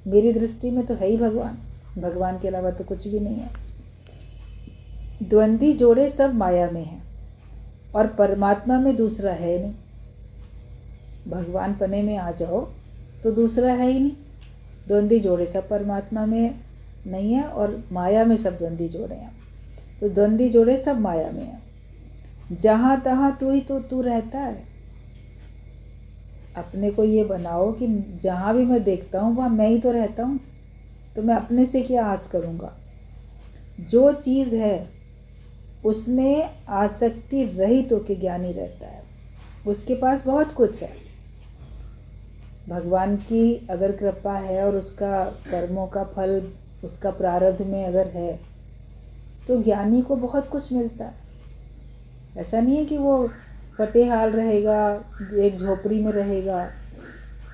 Speaker 1: मेरी दृष्टि में तो है ही भगवान, भगवान के अलावा तो कुछ भी नहीं है। द्वंद्वी जोड़े सब माया में हैं और परमात्मा में दूसरा है नहीं। भगवान पने में आ जाओ तो दूसरा है ही नहीं। द्वंद्वी जोड़े सब परमात्मा में नहीं है और माया में सब द्वंद्वी जोड़े हैं। तो द्वंद्वी जोड़े सब माया में हैं। जहाँ तहाँ तू ही तो तू रहता है। अपने को ये बनाओ कि जहाँ भी मैं देखता हूँ वहाँ मैं ही तो रहता हूँ, तो मैं अपने से क्या आस करूँगा। जो चीज़ है उसमें आसक्ति रहित होकर ज्ञानी रहता है। उसके पास बहुत कुछ है। भगवान की अगर कृपा है और उसका कर्मों का फल उसका प्रारब्ध में अगर है तो ज्ञानी को बहुत कुछ मिलता है। ऐसा नहीं है कि वो फटेहाल रहेगा, एक झोपड़ी में रहेगा,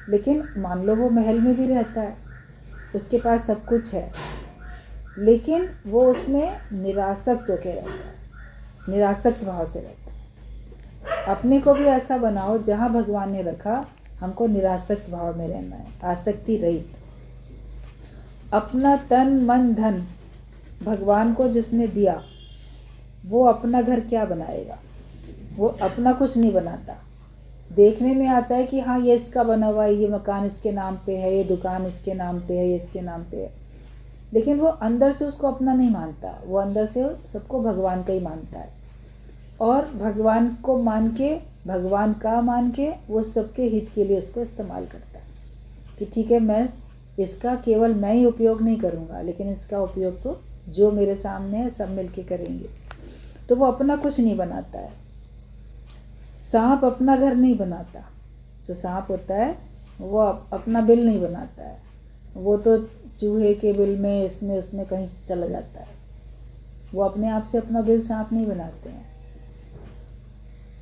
Speaker 1: लेकिन मान लो वो महल में भी रहता है, उसके पास सब कुछ है, लेकिन वो उसमें निरासक्त होकर रहता है, निरासक्त भाव से रहता है। अपने को भी ऐसा बनाओ जहाँ भगवान ने रखा, हमको निरासक्त भाव में रहना है, आसक्ति रहित। अपना तन मन धन भगवान को जिसने दिया वो अपना घर क्या बनाएगा, वो अपना कुछ नहीं बनाता। देखने में आता है कि हाँ ये इसका बना हुआ है, ये मकान इसके नाम पे है, ये दुकान इसके नाम पे है, ये इसके नाम पे है, लेकिन वो अंदर से उसको अपना नहीं मानता, वो अंदर से सबको भगवान का ही मानता है। और भगवान को मान के, भगवान का मान के वो सबके हित के लिए उसको इस्तेमाल करता है कि ठीक है मैं इसका केवल मैं ही उपयोग नहीं करूँगा, लेकिन इसका उपयोग तो जो मेरे सामने है सब मिलके करेंगे। तो वो अपना कुछ नहीं बनाता है। सांप अपना घर नहीं बनाता, जो सांप होता है वो अपना बिल नहीं बनाता है, वो तो चूहे के बिल में इसमें उसमें कहीं चला जाता है। वो अपने आप से अपना बिल सांप नहीं बनाते हैं,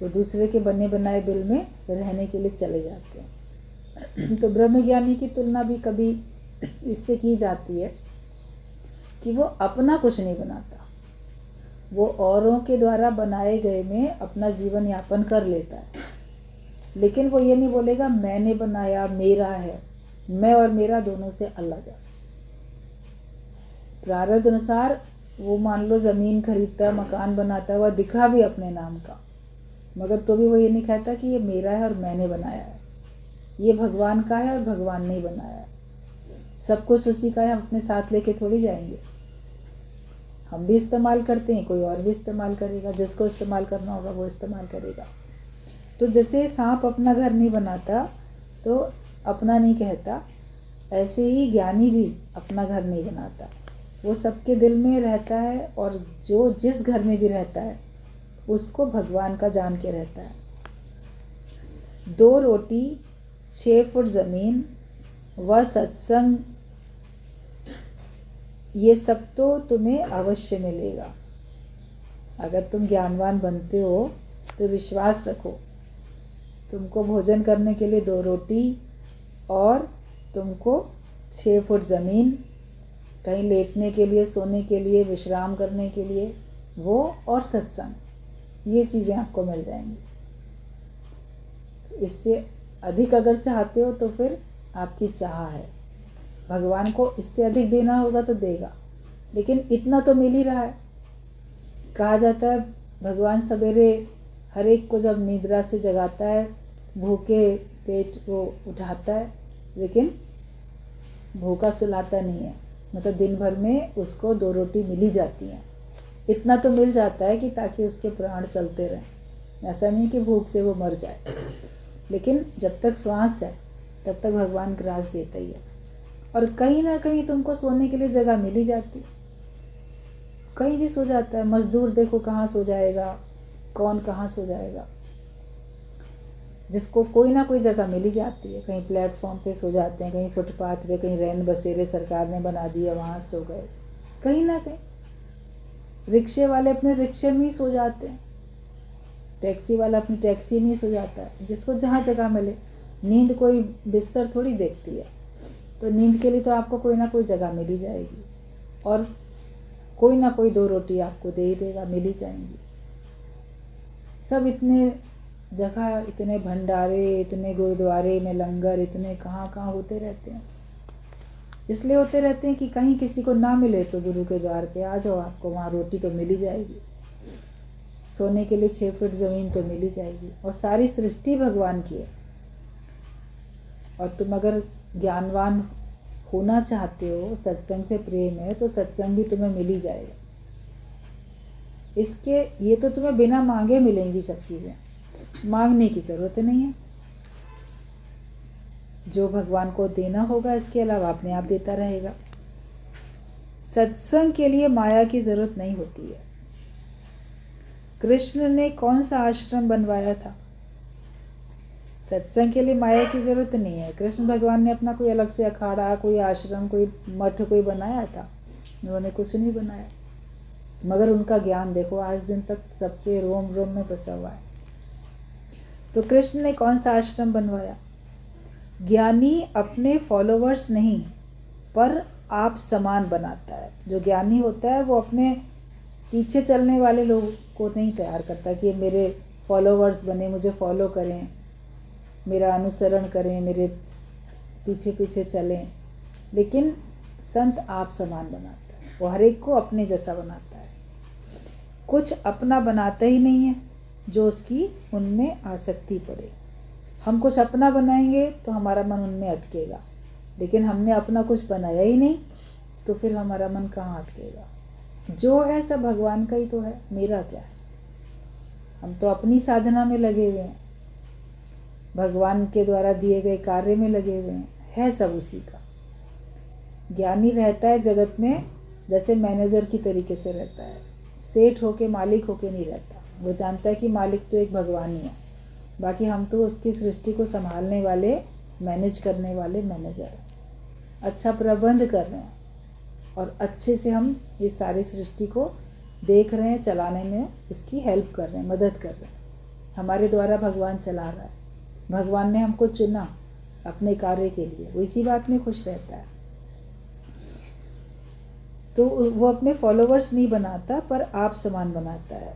Speaker 1: वो दूसरे के बने बनाए बिल में रहने के लिए चले जाते हैं। तो ब्रह्मज्ञानी की तुलना भी कभी इससे की जाती है कि वो अपना कुछ नहीं बनाता, वो औरों के द्वारा बनाए गए में अपना जीवन यापन कर लेता है, लेकिन वो ये नहीं बोलेगा मैंने बनाया, मेरा है। मैं और मेरा दोनों से अलग है। प्रारब्ध अनुसार वो मान लो ज़मीन खरीदता, मकान बनाता है, वह दिखा भी अपने नाम का, मगर तो भी वो ये नहीं कहता कि ये मेरा है और मैंने बनाया है, ये भगवान का है और भगवान ने बनाया है। सब कुछ उसी का है, हम अपने साथ लेके थोड़ी जाएंगे। हम भी इस्तेमाल करते हैं, कोई और भी इस्तेमाल करेगा, जिसको इस्तेमाल करना होगा वो इस्तेमाल करेगा। तो जैसे सांप अपना घर नहीं बनाता तो अपना नहीं कहता, ऐसे ही ज्ञानी भी अपना घर नहीं बनाता, वो सबके दिल में रहता है, और जो जिस घर में भी रहता है उसको भगवान का जान के रहता है। 2 रोटी, 6 फुट ज़मीन व सत्संग, ये सब तो तुम्हें अवश्य मिलेगा। अगर तुम ज्ञानवान बनते हो तो विश्वास रखो, तुमको भोजन करने के लिए 2 रोटी और तुमको 6 फुट ज़मीन, कहीं लेटने के लिए, सोने के लिए, विश्राम करने के लिए वो, और सत्संग, ये चीज़ें आपको मिल जाएंगी। इससे अधिक अगर चाहते हो तो फिर आपकी चाह है, भगवान को इससे अधिक देना होगा तो देगा, लेकिन इतना तो मिल ही रहा है। कहा जाता है भगवान सवेरे हर एक को जब निद्रा से जगाता है, भूखे पेट को उठाता है, लेकिन भूखा सुलाता नहीं है। मतलब दिन भर में उसको 2 रोटी मिल ही जाती हैं, इतना तो मिल जाता है कि ताकि उसके प्राण चलते रहें। ऐसा नहीं कि भूख से वो मर जाए, लेकिन जब तक श्वास है तब तक भगवान ग्रास देता ही है। और कहीं ना कहीं तुमको सोने के लिए जगह मिल ही जाती, कहीं भी सो जाता है। मजदूर देखो कहाँ सो जाएगा, कौन कहाँ सो जाएगा, जिसको कोई ना कोई जगह मिल ही जाती है। कहीं प्लेटफॉर्म पे सो जाते हैं, कहीं फुटपाथ पे, कहीं रैन बसेरे सरकार ने बना दिया वहाँ सो गए, कहीं ना कहीं। रिक्शे वाले अपने रिक्शे में ही सो जाते हैं, टैक्सी वाला अपनी टैक्सी में ही सो जाता है, जिसको जहाँ जगह मिले। नींद कोई बिस्तर थोड़ी देखती है, तो नींद के लिए तो आपको कोई ना कोई जगह मिल ही जाएगी, और कोई ना कोई 2 रोटी आपको दे ही देगा, मिल ही जाएंगी। सब इतने जगह, इतने भंडारे, इतने गुरुद्वारे में लंगर, इतने कहाँ कहाँ होते रहते हैं। इसलिए होते रहते हैं कि कहीं किसी को ना मिले तो गुरु के द्वार पे आ जाओ, आपको वहाँ रोटी तो मिल ही जाएगी, सोने के लिए 6 फुट ज़मीन तो मिल ही जाएगी। और सारी सृष्टि भगवान की है, और तुम अगर ज्ञानवान होना चाहते हो, सत्संग से प्रेम है, तो सत्संग भी तुम्हें मिल ही जाएगा। इसके ये तो तुम्हें बिना मांगे मिलेंगी सब चीज़ें, मांगने की ज़रूरत नहीं है। जो भगवान को देना होगा इसके अलावा अपने आप देता रहेगा। सत्संग के लिए माया की ज़रूरत नहीं होती है। कृष्ण ने कौन सा आश्रम बनवाया था? सत्संग के लिए माया की ज़रूरत नहीं है। कृष्ण भगवान ने अपना कोई अलग से अखाड़ा, कोई आश्रम, कोई मठ कोई बनाया था? उन्होंने कुछ नहीं बनाया, मगर उनका ज्ञान देखो आज दिन तक सबके रोम रोम में बसा हुआ है। तो कृष्ण ने कौन सा आश्रम बनवाया? ज्ञानी अपने फॉलोवर्स नहीं पर आप समान बनाता है। जो ज्ञानी होता है वो अपने पीछे चलने वाले लोगों को नहीं तैयार करता कि ये मेरे फॉलोवर्स बने, मुझे फॉलो करें, मेरा अनुसरण करें, मेरे पीछे पीछे चलें, लेकिन संत आप समान बनाता है। वो हर एक को अपने जैसा बनाता है। कुछ अपना बनाता ही नहीं है जो उसकी उनमें आसक्ति पड़े। हम कुछ अपना बनाएंगे तो हमारा मन उनमें अटकेगा, लेकिन हमने अपना कुछ बनाया ही नहीं तो फिर हमारा मन कहाँ अटकेगा। जो है सब भगवान का ही तो है, मेरा क्या है। हम तो अपनी साधना में लगे हुए हैं, भगवान के द्वारा दिए गए कार्य में लगे हुए हैं, है सब उसी का। ज्ञानी रहता है जगत में जैसे मैनेजर की तरीके से रहता है, सेठ होके मालिक होके नहीं रहता। वो जानता है कि मालिक तो एक भगवान ही है, बाकी हम तो उसकी सृष्टि को संभालने वाले, मैनेज करने वाले मैनेजर हैं। अच्छा प्रबंध कर रहे हैं और अच्छे से हम ये सारी सृष्टि को देख रहे हैं, चलाने में उसकी हेल्प कर रहे हैं, मदद कर रहे हैं। हमारे द्वारा भगवान चला रहा है, भगवान ने हमको चुना अपने कार्य के लिए, वो इसी बात में खुश रहता है। तो वो अपने फॉलोवर्स नहीं बनाता पर आप समान बनाता है,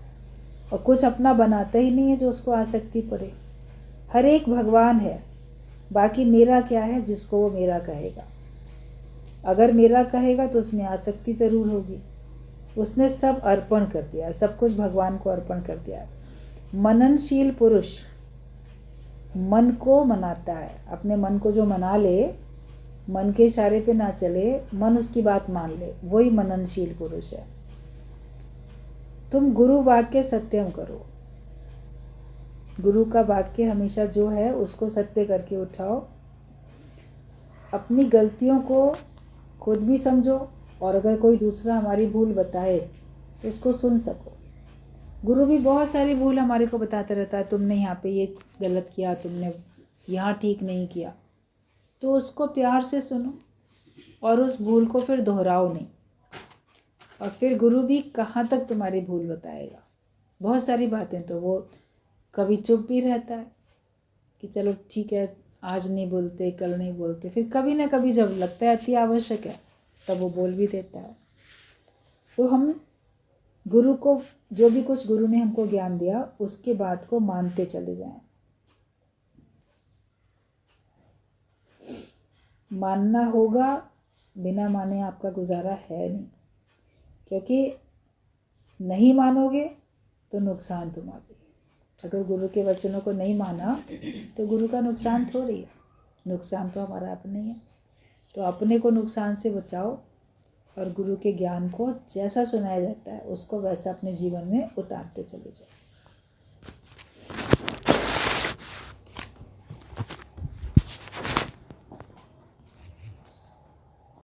Speaker 1: और कुछ अपना बनाता ही नहीं है जो उसको आसक्ति पड़े। हर एक भगवान है, बाकी मेरा क्या है जिसको वो मेरा कहेगा। अगर मेरा कहेगा तो उसमें आसक्ति ज़रूर होगी। उसने सब अर्पण कर दिया, सब कुछ भगवान को अर्पण कर दिया। मननशील पुरुष मन को मनाता है, अपने मन को जो मना ले, मन के इशारे पे ना चले, मन उसकी बात मान ले, वही मननशील पुरुष है। तुम गुरु वाक्य सत्यम करो, गुरु का वाक्य हमेशा जो है उसको सत्य करके उठाओ। अपनी गलतियों को खुद भी समझो, और अगर कोई दूसरा हमारी भूल बताए तो उसको सुन सको। गुरु भी बहुत सारी भूल हमारे को बताते रहता है, तुमने यहाँ पे ये गलत किया, तुमने यहाँ ठीक नहीं किया, तो उसको प्यार से सुनो और उस भूल को फिर दोहराओ नहीं। और फिर गुरु भी कहाँ तक तुम्हारी भूल बताएगा। बहुत सारी बातें तो वो कभी चुप भी रहता है कि चलो ठीक है, आज नहीं बोलते, कल नहीं बोलते, फिर कभी ना कभी जब लगता है अति आवश्यक है तब वो बोल भी देता है। तो हम गुरु को, जो भी कुछ गुरु ने हमको ज्ञान दिया, उसके बात को मानते चले जाएं। मानना होगा, बिना माने आपका गुजारा है नहीं, क्योंकि नहीं मानोगे तो नुकसान तुम्हारा। अगर गुरु के वचनों को नहीं माना तो गुरु का नुकसान थोड़ी है, नुकसान तो हमारा अपने ही है। तो अपने को नुकसान से बचाओ और गुरु के ज्ञान को जैसा सुनाया जाता है उसको वैसा अपने जीवन में उतारते चले जाओ।